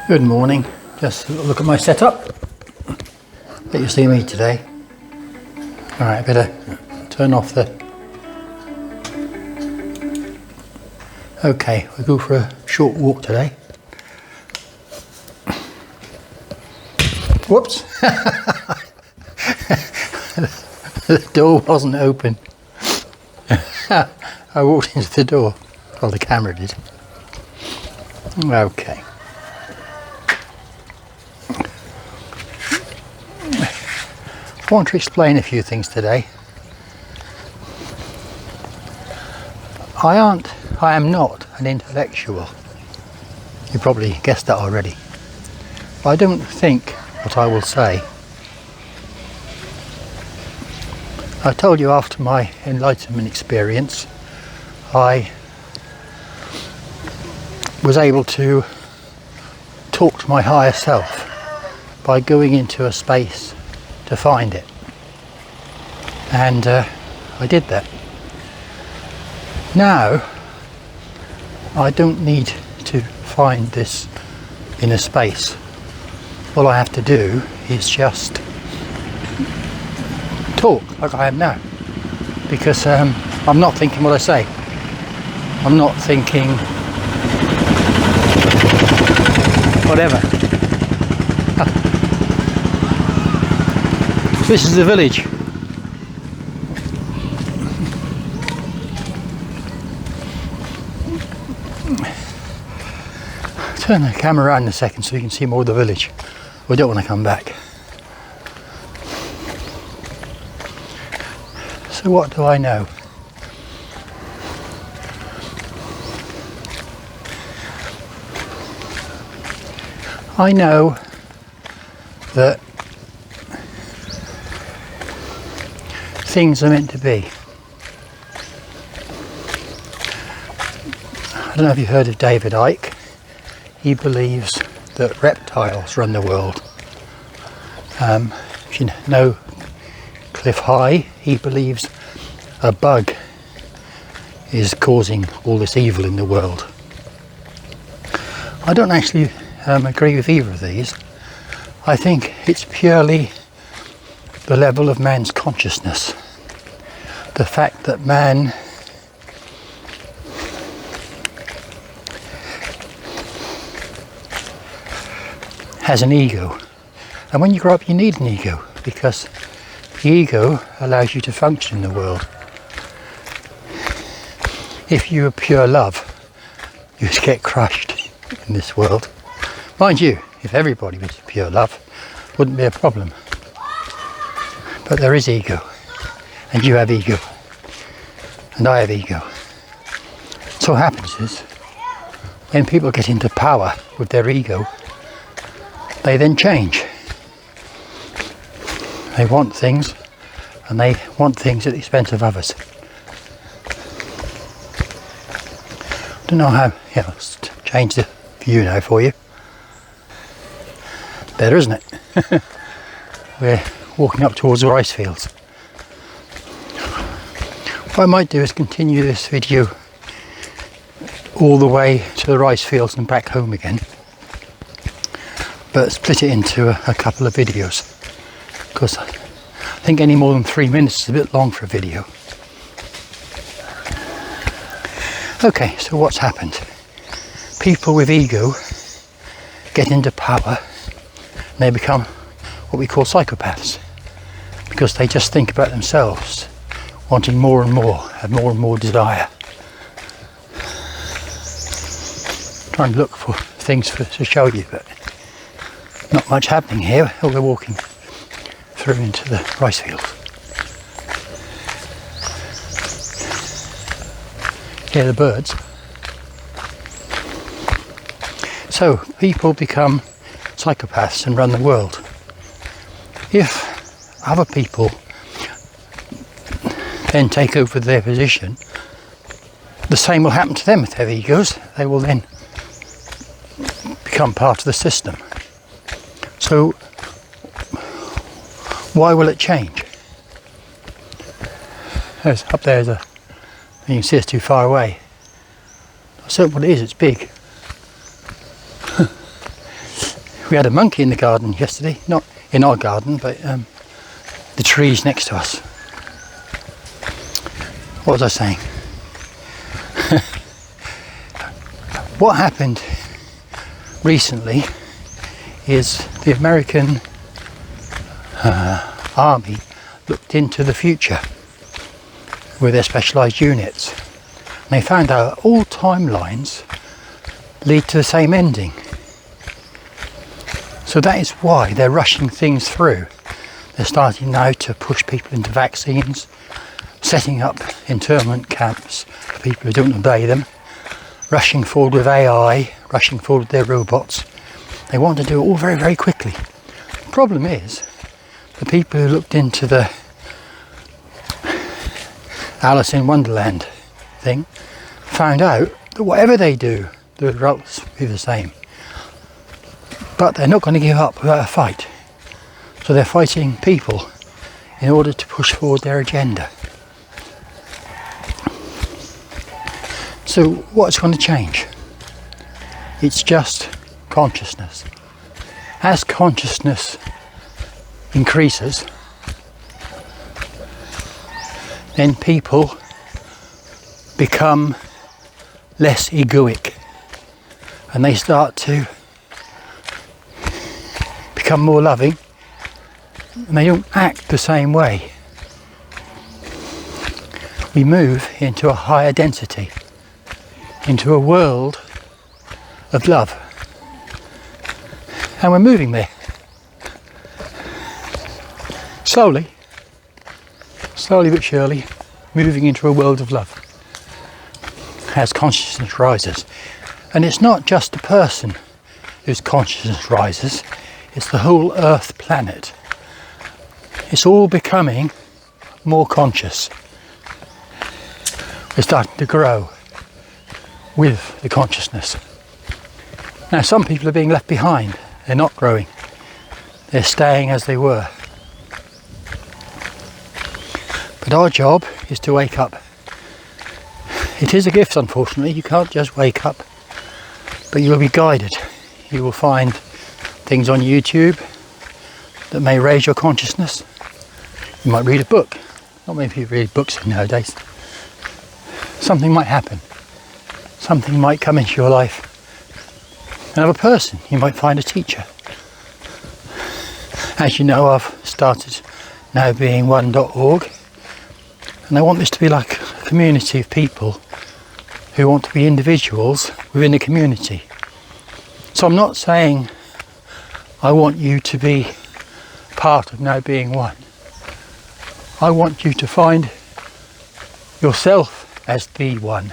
Good morning. Just look at my setup. Let you see me today. Alright, better turn off the... Okay, we'll go for a short walk today. Whoops! The door wasn't open. I walked into the door. Well, the camera did. Okay. I want to explain a few things today. I am not an intellectual. You probably guessed that already. I don't think what I will say. I told you after my enlightenment experience, I was able to talk to my higher self by going into a space to find it, and I did that. Now I don't need to find this in a space. All I have to do is just talk like I am now, because I'm not thinking what I say. I'm not thinking whatever. This is the village. Turn the camera around in a second so you can see more of the village. We don't want to come back. So what do I know? I know that things are meant to be. I don't know if you've heard of David Icke. He believes that reptiles run the world. If you know Cliff High, he believes a bug is causing all this evil in the world. I don't actually agree with either of these. I think it's purely the level of man's consciousness. The fact that man has an ego. And when you grow up you need an ego, because the ego allows you to function in the world. If you are pure love, you just get crushed in this world. Mind you, if everybody was pure love, wouldn't be a problem. But there is ego, and you have ego, and I have ego. So what happens is, when people get into power with their ego, they then change. They want things, and they want things at the expense of others. Don't know how. Yeah, let's change the view now for you. Better, isn't it? We're walking up towards the rice fields. What I might do is continue this video all the way to the rice fields and back home again, but split it into a couple of videos, because I think any more than 3 minutes is a bit long for a video. Okay, so what's happened? People with ego get into power and they become what we call psychopaths, because they just think about themselves, wanting more and more, have more and more desire. Trying to look for things to show you, but not much happening here. We're walking through into the rice field. Hear the birds. So people become psychopaths and run the world. If other people then take over their position, the same will happen to them with their egos. They will then become part of the system. So why will it change? Up there's a, you can see it's too far away. I said what it is, it's big. We had a monkey in the garden yesterday, not in our garden, but the trees next to us. What was I saying? What happened recently is the American army looked into the future with their specialised units. And they found out all timelines lead to the same ending. So that is why they're rushing things through. They're starting now to push people into vaccines, setting up internment camps for people who don't obey them, rushing forward with AI, rushing forward with their robots. They want to do it all very, very quickly. The problem is, the people who looked into the Alice in Wonderland thing found out that whatever they do, the results will be the same. But they're not going to give up without a fight. So they're fighting people in order to push forward their agenda. So what's going to change? It's just consciousness. As consciousness increases, then people become less egoic and they start to become more loving, and they don't act the same way. We move into a higher density, into a world of love, and we're moving there slowly but surely, moving into a world of love as consciousness rises. And it's not just a person whose consciousness rises, it's the whole Earth planet. It's all becoming more conscious. We're starting to grow with the consciousness. Now some people are being left behind. They're not growing. They're staying as they were. But our job is to wake up. It is a gift, unfortunately. You can't just wake up, but you will be guided. You will find things on YouTube that may raise your consciousness. You might read a book. Not many people read books nowadays. Something might happen. Something might come into your life. Another person. You might find a teacher. As you know, I've started nowbeing1.org, and I want this to be like a community of people who want to be individuals within a community. So I'm not saying I want you to be part of Now Being One. I want you to find yourself as the one,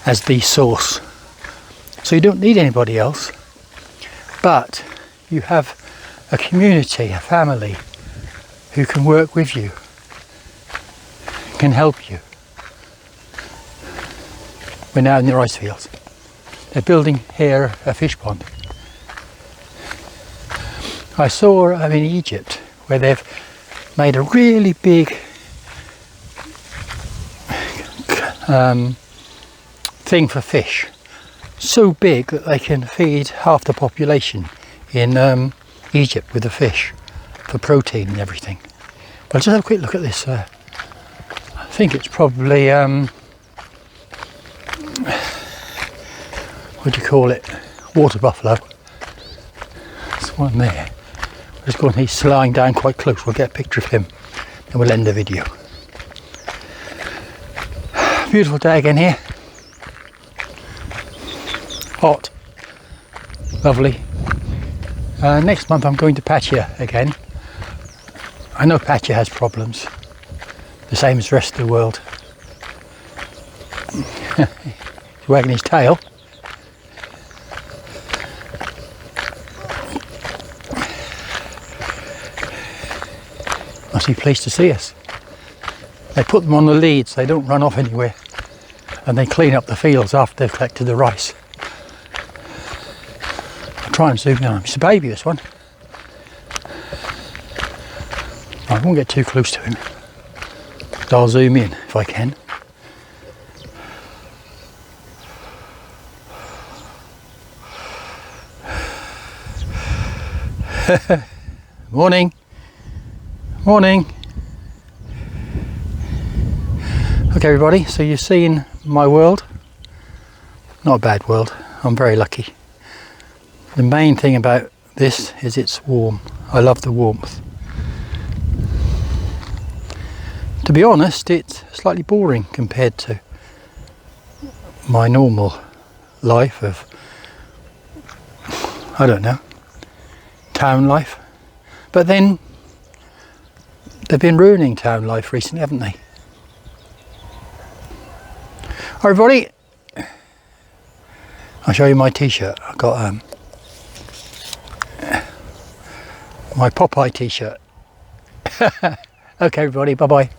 as the source. So you don't need anybody else, but you have a community, a family who can work with you, can help you. We're now in the rice fields. They're building here a fish pond. I saw in Egypt where they've made a really big thing for fish. So big that they can feed half the population in Egypt with the fish for protein and everything. But just have a quick look at this. I think it's probably what do you call it? Water buffalo. There's one there. Just go on, he's lying down quite close. We'll get a picture of him and we'll end the video. Beautiful day again here. Hot. Lovely. Next month I'm going to Pattaya again. I know Pattaya has problems, the same as the rest of the world. He's wagging his tail. Must be pleased to see us. They put them on the leads, they don't run off anywhere, and they clean up the fields after they've collected the rice. I'll try and zoom in on him. It's a baby, this one. I won't get too close to him, but I'll zoom in if I can. Morning. Morning. Okay everybody, so you've seen my world. Not a bad world, I'm very lucky. The main thing about this is it's warm. I love the warmth. To be honest, it's slightly boring compared to my normal life of, I don't know, town life. But then they've been ruining town life recently, haven't they? Hi everybody, I'll show you my t-shirt. I've got my Popeye t-shirt. Okay everybody, bye bye.